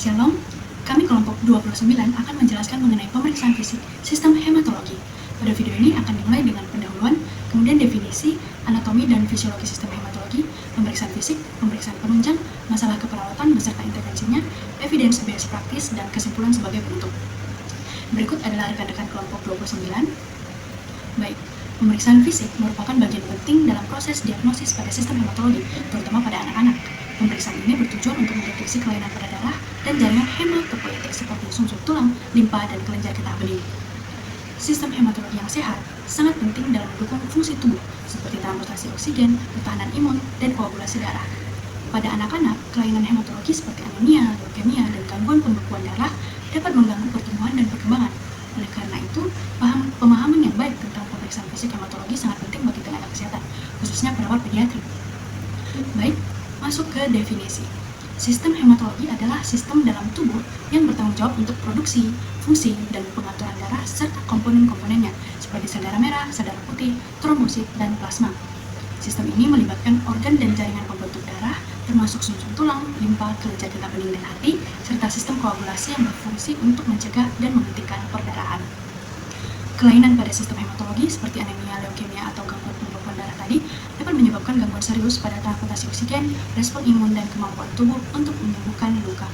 Shalom, kami kelompok 29 akan menjelaskan mengenai pemeriksaan fisik sistem hematologi. Pada video ini akan dimulai dengan pendahuluan, kemudian definisi, anatomi dan fisiologi sistem hematologi, pemeriksaan fisik, pemeriksaan penunjang, masalah keperawatan beserta intervensinya, evidence based practice, dan kesimpulan sebagai penutup. Berikut adalah rekan-rekan kelompok 29. Baik, pemeriksaan fisik merupakan bagian penting dalam proses diagnosis pada sistem hematologi, terutama pada anak-anak. Pemeriksaan ini bertujuan untuk mendeteksi kelainan pada darah dan jaringan hematopoietik seperti sumsum tulang, limpa, dan kelenjar getah bening. Sistem hematologi yang sehat sangat penting dalam mendukung fungsi tubuh seperti transportasi oksigen, pertahanan imun, dan koagulasi darah. Pada anak-anak, kelainan hematologi seperti anemia, leukemia, dan gangguan pembekuan darah dapat mengganggu pertumbuhan dan perkembangan. Oleh karena itu, pemahaman yang baik tentang pemeriksaan fisik hematologi sangat penting bagi tenaga kesehatan, khususnya perawat pediatri. Baik, masuk ke definisi. Sistem hematologi adalah sistem dalam tubuh yang bertanggung jawab untuk produksi, fungsi, dan pengaturan darah serta komponen-komponennya seperti sel darah merah, sel darah putih, trombosit, dan plasma. Sistem ini melibatkan organ dan jaringan pembentuk darah termasuk sumsum tulang, limpa, kelenjar getah bening, dan hati, serta sistem koagulasi yang berfungsi untuk mencegah dan menghentikan perdarahan. Kelainan pada sistem hematologi seperti anemia, leukemia, atau gangguan pembekuan darah tadi dapat menyebabkan gangguan serius pada transportasi oksigen, respon imun, dan kemampuan tubuh untuk menyembuhkan luka.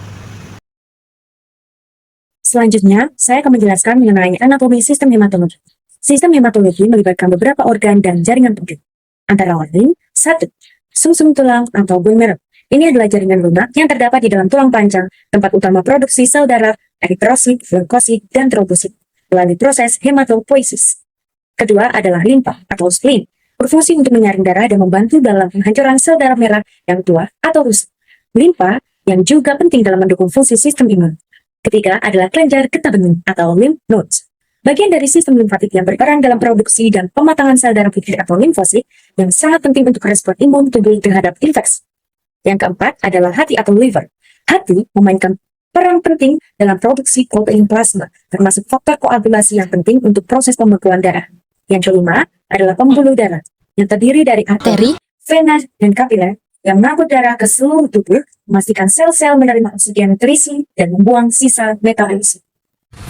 Selanjutnya, saya akan menjelaskan mengenai anatomi sistem hematologi. Sistem hematologi melibatkan beberapa organ dan jaringan penting. Antara lain, 1. Sumsum tulang atau bone marrow. Ini adalah jaringan lunak yang terdapat di dalam tulang panjang, tempat utama produksi sel darah, eritrosit, leukosit, dan trombosit, melalui proses hematopoiesis. Kedua adalah limpa atau spleen, berfungsi untuk menyaring darah dan membantu dalam penghancuran sel darah merah yang tua atau rusak. Limpa yang juga penting dalam mendukung fungsi sistem imun. Ketiga adalah kelenjar getah bening atau lymph nodes, bagian dari sistem limfatik yang berperan dalam produksi dan pematangan sel darah putih atau limfosit yang sangat penting untuk respon imun tubuh terhadap infeksi. Yang keempat adalah hati atau liver. Hati memainkan peran penting dalam produksi protein plasma, termasuk faktor koagulasi yang penting untuk proses pembekuan darah. Yang kelima adalah pembuluh darah, yang terdiri dari arteri, vena, dan kapiler, yang mengangkut darah ke seluruh tubuh, memastikan sel-sel menerima oksigen terisi, dan membuang sisa metabolisme.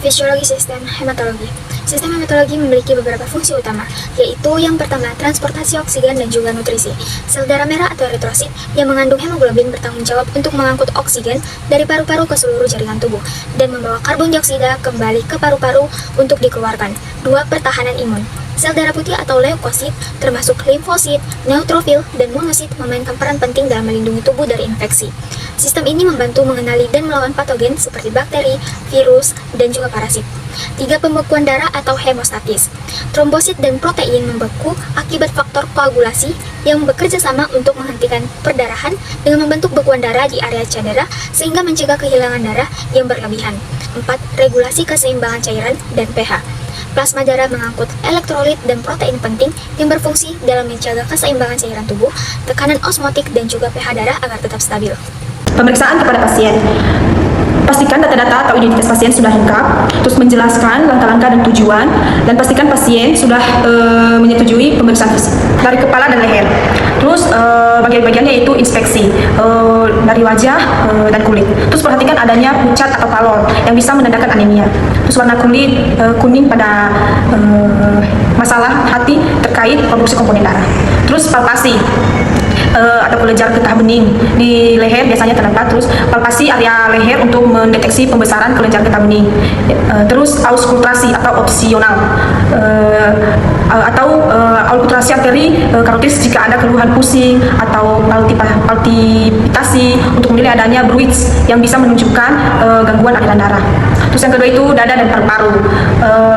Fisiologi sistem hematologi. Sistem hematologi memiliki beberapa fungsi utama, yaitu yang pertama, transportasi oksigen dan juga nutrisi. Sel darah merah atau eritrosit yang mengandung hemoglobin bertanggung jawab untuk mengangkut oksigen dari paru-paru ke seluruh jaringan tubuh dan membawa karbon dioksida kembali ke paru-paru untuk dikeluarkan. 2. Pertahanan imun. Sel darah putih atau leukosit, termasuk limfosit, neutrofil, dan monosit memainkan peran penting dalam melindungi tubuh dari infeksi. Sistem ini membantu mengenali dan melawan patogen seperti bakteri, virus, dan juga parasit. 3. Pembekuan darah atau hemostatis. Trombosit dan protein membeku akibat faktor koagulasi yang bekerja sama untuk menghentikan perdarahan dengan membentuk bekuan darah di area cedera sehingga mencegah kehilangan darah yang berlebihan. 4. Regulasi keseimbangan cairan dan pH. Plasma darah mengangkut elektrolit dan protein penting yang berfungsi dalam menjaga keseimbangan cairan tubuh, tekanan osmotik, dan juga pH darah agar tetap stabil. Pemeriksaan kepada pasien. Pastikan data-data atau identitas pasien sudah lengkap, terus menjelaskan langkah-langkah dan tujuan, dan pastikan pasien sudah menyetujui pemeriksaan fisik dari kepala dan leher. Terus bagian-bagiannya yaitu inspeksi dari wajah dan kulit. Terus perhatikan adanya pucat atau pallor yang bisa menandakan anemia. Terus warna kulit kuning pada masalah hati terkait produksi komponen darah. Terus palpasi atau kelenjar getah bening di leher biasanya terdapat. Terus palpasi area leher untuk mendeteksi pembesaran kelenjar getah bening. Terus auskultasi atau opsional atau auskultasi arteri karotis jika ada keluhan pusing atau palpitasi untuk menilai adanya bruits yang bisa menunjukkan gangguan aliran darah. Terus yang kedua itu dada dan paru-paru.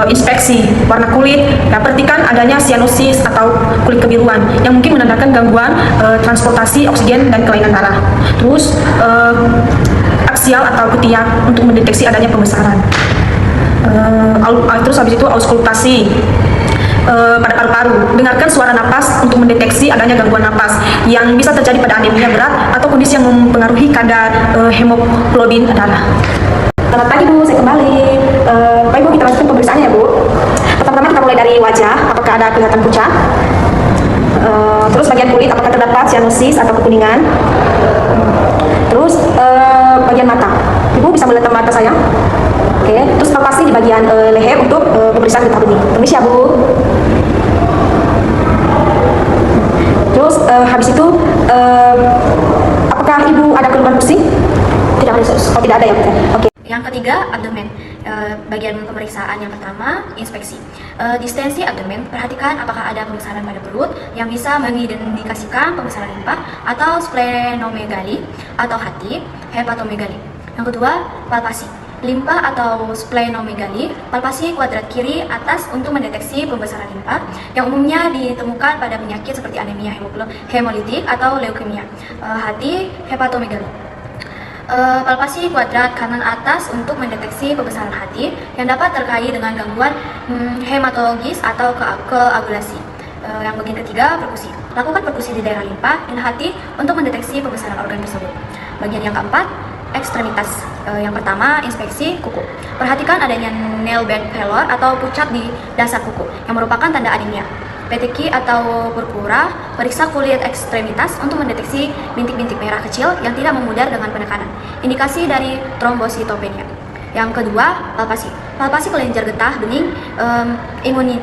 Inspeksi warna kulit, perhatikan adanya sianosis atau kulit kebiruan yang mungkin menandakan gangguan transportasi oksigen dan kelainan darah. Terus aksial atau ketiak untuk mendeteksi adanya pembesaran. Terus habis itu auskultasi pada paru-paru. Dengarkan suara napas untuk mendeteksi adanya gangguan napas yang bisa terjadi pada anemia berat atau kondisi yang mempengaruhi kadar hemoglobin darah. Selamat pagi Bu, saya kembali. Baik Bu, kita lanjutkan pemeriksaannya ya Bu. Pertama-tama kita mulai dari wajah, apakah ada kelihatan pucat. Terus bagian kulit, apakah terdapat sianosis atau kekuningan. Terus bagian mata, Ibu bisa meletak mata saya. Oke, terus palpasi di bagian leher untuk pemeriksaan getah benih. Permisi ya Bu. Terus habis itu apakah Ibu ada keluhan pusing? Tidak ada, oh tidak ada ya Bu. Oke. Yang ketiga, abdomen. Bagian pemeriksaan yang pertama, inspeksi. Distensi abdomen, perhatikan apakah ada pembesaran pada perut yang bisa mengindikasikan pembesaran limpa atau splenomegali atau hati, hepatomegali. Yang kedua, palpasi. Limpa atau splenomegali, palpasi kuadrat kiri atas untuk mendeteksi pembesaran limpa yang umumnya ditemukan pada penyakit seperti anemia hemolitik atau leukemia. Hati, hepatomegali. Palpasi kuadrat kanan atas untuk mendeteksi pembesaran hati yang dapat terkait dengan gangguan hematologis atau keagulasi. Yang bagian ketiga, perkusi. Lakukan perkusi di daerah limpa dan hati untuk mendeteksi pembesaran organ tersebut. Bagian yang keempat, ekstremitas. Yang pertama, inspeksi kuku. Perhatikan adanya nail bed pallor atau pucat di dasar kuku yang merupakan tanda anemia. Peteki atau purpura, periksa kulit ekstremitas untuk mendeteksi bintik-bintik merah kecil yang tidak memudar dengan penekanan. Indikasi dari trombositopenia. Yang kedua, palpasi. Palpasi kelenjar getah bening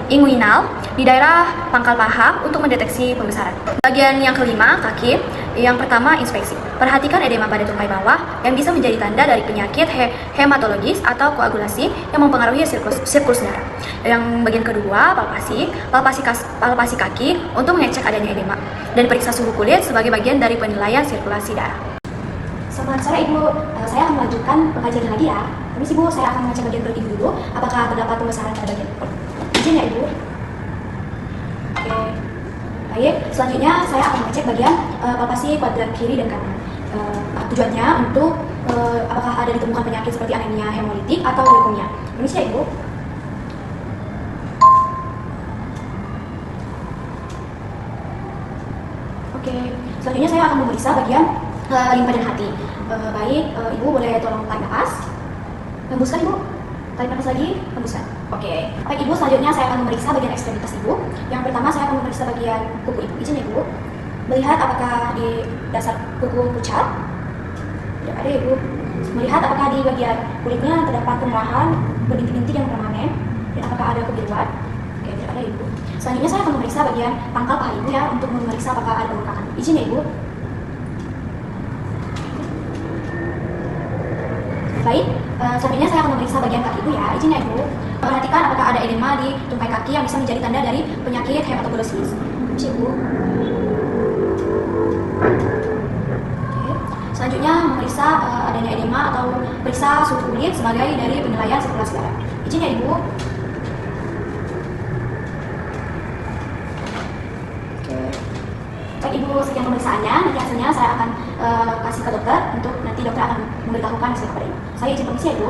inguinal di daerah pangkal paha untuk mendeteksi pembesaran. Bagian yang kelima, kaki. Yang pertama, inspeksi. Perhatikan edema pada tungkai bawah yang bisa menjadi tanda dari penyakit hematologis atau koagulasi yang mempengaruhi sirkulasi darah. Yang bagian kedua, palpasi kaki untuk mengecek adanya edema dan periksa suhu kulit sebagai bagian dari penilaian sirkulasi darah. Selamat sore Ibu, saya akan melanjutkan pengajian lagi ya. Permisi Bu, saya akan mengecek bagian perut Ibu dulu. Apakah terdapat pembesaran pada bagian perut? Izin ya Ibu. Oke. Baik, selanjutnya saya akan mengecek bagian palpasi kuadrat kiri dan kanan. Tujuannya untuk apakah ada ditemukan penyakit seperti anemia hemolitik atau leukemia. Permisi ya Ibu. Oke, selanjutnya saya akan memeriksa bagian limpa dan hati. Baik, Ibu boleh tolong tarik nafas. Hembuskan Ibu. Tarik nafas lagi, hembuskan. Oke. Baik Ibu, selanjutnya saya akan memeriksa bagian ekstremitas Ibu. Yang pertama saya akan memeriksa bagian kuku Ibu. Izin ya Ibu. Melihat apakah di dasar kuku pucat. Tidak ada Ibu. Melihat apakah di bagian kulitnya terdapat pemerahan berbintik-bintik yang permanen dan apakah ada kebiruan. Oke, tidak ada Ibu. Selanjutnya saya akan memeriksa bagian pangkal paha Ibu ya untuk memeriksa apakah ada pembengkakan. Izin ya Ibu. Baik, selanjutnya saya akan memeriksa bagian kaki Ibu ya. Izin ya Ibu. Perhatikan apakah ada edema di tungkai kaki yang bisa menjadi tanda dari penyakit hematopoiesis. Izin Ibu. Oke. Selanjutnya memeriksa adanya edema atau periksa suhu kulit sebagai dari penilaian sirkulasi darah. Izin ya Ibu. Baik Ibu, sekian pemeriksaannya. Nanti hasilnya saya akan kasih ke dokter untuk nanti dokter akan memberitahukan hasil kepada Ibu. Saya izin permisi ya Ibu.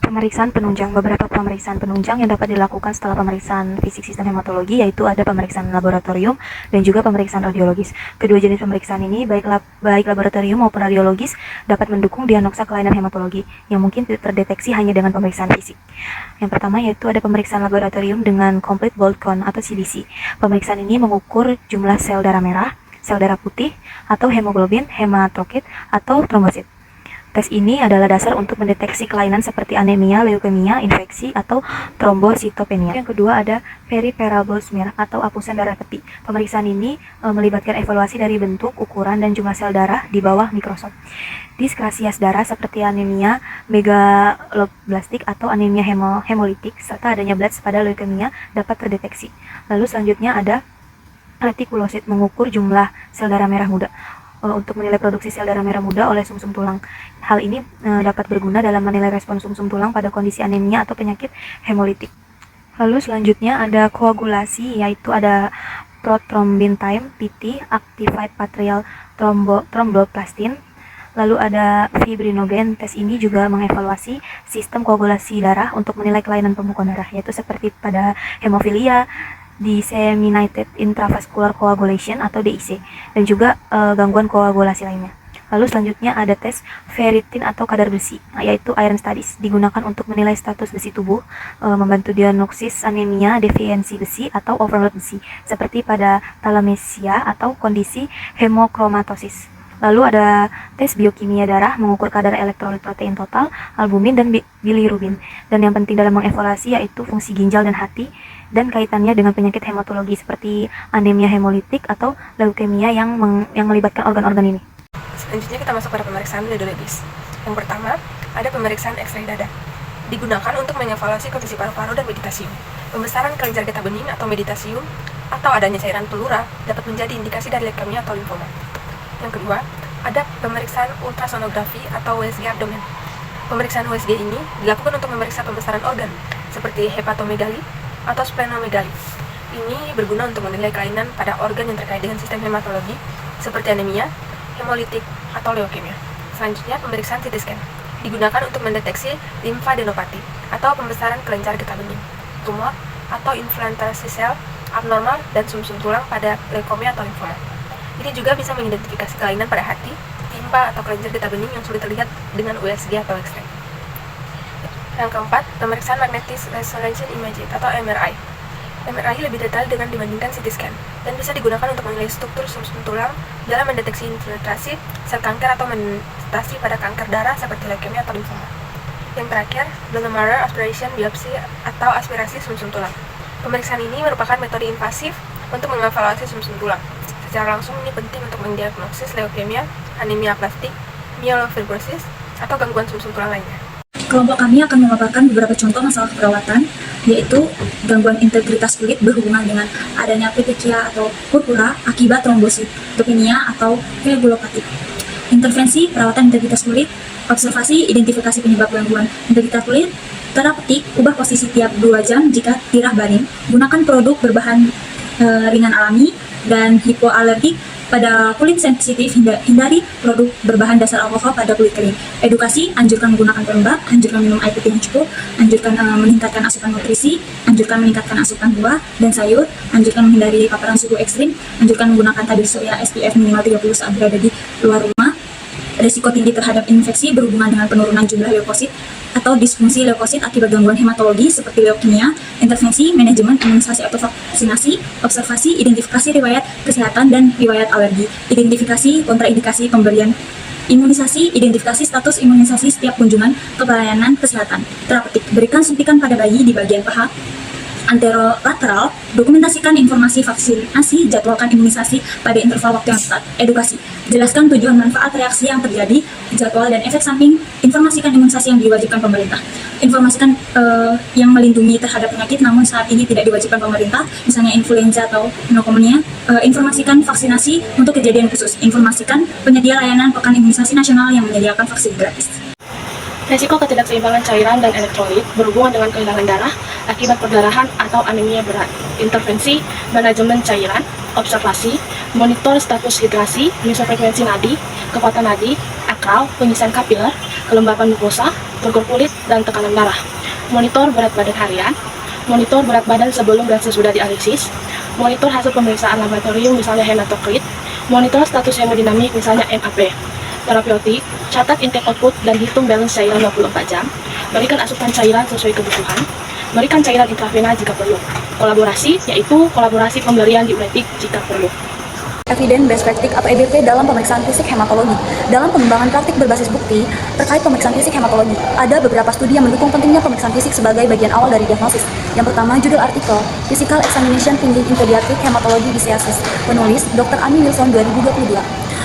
Pemeriksaan penunjang. Beberapa pemeriksaan penunjang yang dapat dilakukan setelah pemeriksaan fisik sistem hematologi yaitu ada pemeriksaan laboratorium dan juga pemeriksaan radiologis. Kedua jenis pemeriksaan ini baik laboratorium maupun radiologis dapat mendukung diagnosa kelainan hematologi yang mungkin tidak terdeteksi hanya dengan pemeriksaan fisik. Yang pertama yaitu ada pemeriksaan laboratorium dengan complete blood count atau CBC. Pemeriksaan ini mengukur jumlah sel darah merah, sel darah putih, atau hemoglobin, hematokrit, atau trombosit. Tes ini adalah dasar untuk mendeteksi kelainan seperti anemia, leukemia, infeksi, atau trombositopenia. Yang kedua ada peripheral blood smear atau apusan darah tepi. Pemeriksaan ini melibatkan evaluasi dari bentuk, ukuran, dan jumlah sel darah di bawah mikroskop. Diskrasias darah seperti anemia megaloblastik atau anemia hemolitik serta adanya blast pada leukemia dapat terdeteksi. Lalu selanjutnya ada retikulosit mengukur jumlah sel darah merah muda untuk menilai produksi sel darah merah muda oleh sumsum tulang. Hal ini dapat berguna dalam menilai respon sumsum tulang pada kondisi anemia atau penyakit hemolitik. Lalu selanjutnya ada koagulasi, yaitu ada prothrombin time (PT), activated patrial thromboplastin. Lalu ada fibrinogen. Tes ini juga mengevaluasi sistem koagulasi darah untuk menilai kelainan pembekuan darah, yaitu seperti pada hemofilia, disseminated intravascular coagulation atau DIC, dan juga gangguan koagulasi lainnya. Lalu selanjutnya ada tes ferritin atau kadar besi, yaitu iron studies, digunakan untuk menilai status besi tubuh, membantu diagnosis anemia, defisiensi besi, atau overload besi, seperti pada thalassemia atau kondisi hemochromatosis. Lalu ada tes biokimia darah mengukur kadar elektrolit protein total, albumin, dan bilirubin. Dan yang penting dalam mengevaluasi yaitu fungsi ginjal dan hati dan kaitannya dengan penyakit hematologi seperti anemia hemolitik atau leukemia yang melibatkan organ-organ ini. Selanjutnya kita masuk pada pemeriksaan radiologis. Yang pertama, ada pemeriksaan X-ray dada. Digunakan untuk mengevaluasi kondisi paru-paru dan meditasium. Pembesaran kelenjar getah bening atau meditasium atau adanya cairan pleura dapat menjadi indikasi dari leukemia atau limfoma. Yang kedua, ada pemeriksaan ultrasonografi atau USG abdomen. Pemeriksaan USG ini dilakukan untuk memeriksa pembesaran organ seperti hepatomegali atau splenomegali. Ini berguna untuk menilai kelainan pada organ yang terkait dengan sistem hematologi seperti anemia, hemolitik, atau leukemia. Selanjutnya, pemeriksaan CT scan digunakan untuk mendeteksi limfadenopati atau pembesaran kelenjar getah bening, tumor atau infiltrasi sel abnormal dan sumsum tulang pada leukemia atau limfoma. Ini juga bisa mengidentifikasi kelainan pada hati, limfa atau kelenjar getah bening yang sulit terlihat dengan USG atau X-ray. Yang keempat, pemeriksaan magnetic resonance imaging atau MRI. MRI lebih detail dengan dibandingkan CT scan dan bisa digunakan untuk menilai struktur sumsum tulang dalam mendeteksi infiltrasi sel kanker atau metastasi pada kanker darah seperti leukemia atau limfoma. Yang terakhir, bone marrow aspiration biopsi atau aspirasi sumsum tulang. Pemeriksaan ini merupakan metode invasif untuk mengevaluasi sumsum tulang. Secara langsung ini penting untuk mendiagnosis leukemia, anemia aplastik, myelofibrosis, atau gangguan sumsum tulang lainnya. Kelompok kami akan memaparkan beberapa contoh masalah perawatan, yaitu gangguan integritas kulit berhubungan dengan adanya petechia atau purpura akibat trombosit, leukemia atau koagulopati. Intervensi perawatan integritas kulit, observasi identifikasi penyebab gangguan integritas kulit, terapeutik, ubah posisi tiap 2 jam jika tirah baring, gunakan produk berbahan ringan alami, dan hipoalergik pada kulit sensitif, hindari produk berbahan dasar alkohol pada kulit kering. Edukasi, anjurkan menggunakan pelembab, anjurkan minum air putih yang cukup, anjurkan meningkatkan asupan nutrisi, anjurkan meningkatkan asupan buah dan sayur, anjurkan menghindari paparan suhu ekstrim, anjurkan menggunakan tabir surya SPF minimal 30 saat berada di luar rumah. Risiko tinggi terhadap infeksi berhubungan dengan penurunan jumlah leukosit atau disfungsi leukosit akibat gangguan hematologi seperti leukemia, intervensi, manajemen, imunisasi atau vaksinasi, observasi, identifikasi riwayat kesehatan dan riwayat alergi, identifikasi kontraindikasi pemberian imunisasi, identifikasi status imunisasi setiap kunjungan ke pelayanan kesehatan. Terapeutik, berikan suntikan pada bayi di bagian paha anterolateral, dokumentasikan informasi vaksinasi, jadwalkan imunisasi pada interval waktu yang tepat. Edukasi, jelaskan tujuan manfaat reaksi yang terjadi, jadwal dan efek samping, informasikan imunisasi yang diwajibkan pemerintah. Informasikan yang melindungi terhadap penyakit namun saat ini tidak diwajibkan pemerintah, misalnya influenza atau pneumonia. Informasikan vaksinasi untuk kejadian khusus. Informasikan penyedia layanan pekan imunisasi nasional yang menyediakan vaksin gratis. Risiko ketidakseimbangan cairan dan elektrolit berhubungan dengan kehilangan darah akibat perdarahan atau anemia berat. Intervensi, manajemen cairan, observasi, monitor status hidrasi, misofrekuensi nadi, kekuatan nadi, akal, penyisahan kapiler, kelembapan mukosa, turgor kulit, dan tekanan darah. Monitor berat badan harian, monitor berat badan sebelum dan sesudah dialisis, monitor hasil pemeriksaan laboratorium misalnya hematokrit, monitor status hemodinamik misalnya MAP. Terapeutik, catat intake output dan hitung balance cairan 24 jam, berikan asupan cairan sesuai kebutuhan, berikan cairan intravena jika perlu. Kolaborasi, yaitu kolaborasi pemberian diuretik jika perlu. Evidence Based Practice atau EBP dalam pemeriksaan fisik hematologi. Dalam pengembangan praktik berbasis bukti terkait pemeriksaan fisik hematologi, ada beberapa studi yang mendukung pentingnya pemeriksaan fisik sebagai bagian awal dari diagnosis. Yang pertama, judul artikel Physical Examination Finding in Pediatric Hematology Diseases, penulis Dr. Amy Wilson 2022.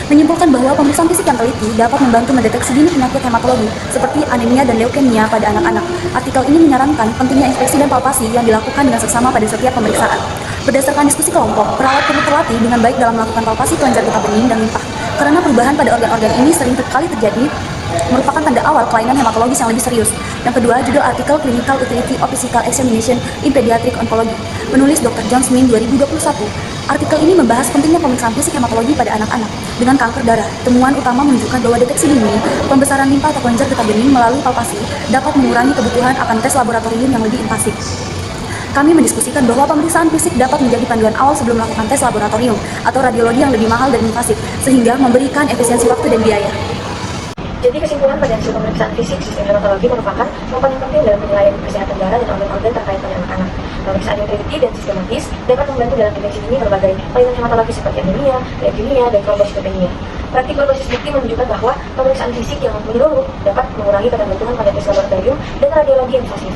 Menyimpulkan bahwa pemeriksaan fisik yang teliti dapat membantu mendeteksi dini penyakit hematologi seperti anemia dan leukemia pada anak-anak. Artikel ini menyarankan pentingnya inspeksi dan palpasi yang dilakukan dengan seksama pada setiap pemeriksaan. Berdasarkan diskusi kelompok, perawat perlu terlatih dengan baik dalam melakukan palpasi kelenjar getah bening dan limpa, karena perubahan pada organ-organ ini sering kali terjadi merupakan tanda awal kelainan hematologis yang lebih serius. Yang kedua, judul artikel Clinical Utility of Physical Examination in Pediatric Oncology, penulis Dr. John Smith 2021. Artikel ini membahas pentingnya pemeriksaan fisik hematologi pada anak-anak dengan kanker darah. Temuan utama menunjukkan bahwa deteksi dini pembesaran limpa atau kelenjar getah bening melalui palpasi dapat mengurangi kebutuhan akan tes laboratorium yang lebih invasif. Kami mendiskusikan bahwa pemeriksaan fisik dapat menjadi panduan awal sebelum melakukan tes laboratorium atau radiologi yang lebih mahal dan invasif, sehingga memberikan efisiensi waktu dan biaya. Jadi kesimpulan pada hasil pemeriksaan fisik sistem hematologi merupakan komponen penting dalam penilaian kesehatan darah dan organ-organ terkait pada anak-anak. Pemeriksaan yang teliti dan sistematis dapat membantu dalam deteksi dini berbagai kelainan hematologi seperti anemia, leukemia, dan trombositopenia. Praktik berbasis bukti menunjukkan bahwa pemeriksaan fisik yang menyeluruh dapat mengurangi ketergantungan pada tes laboratorium dan radiologi invasif.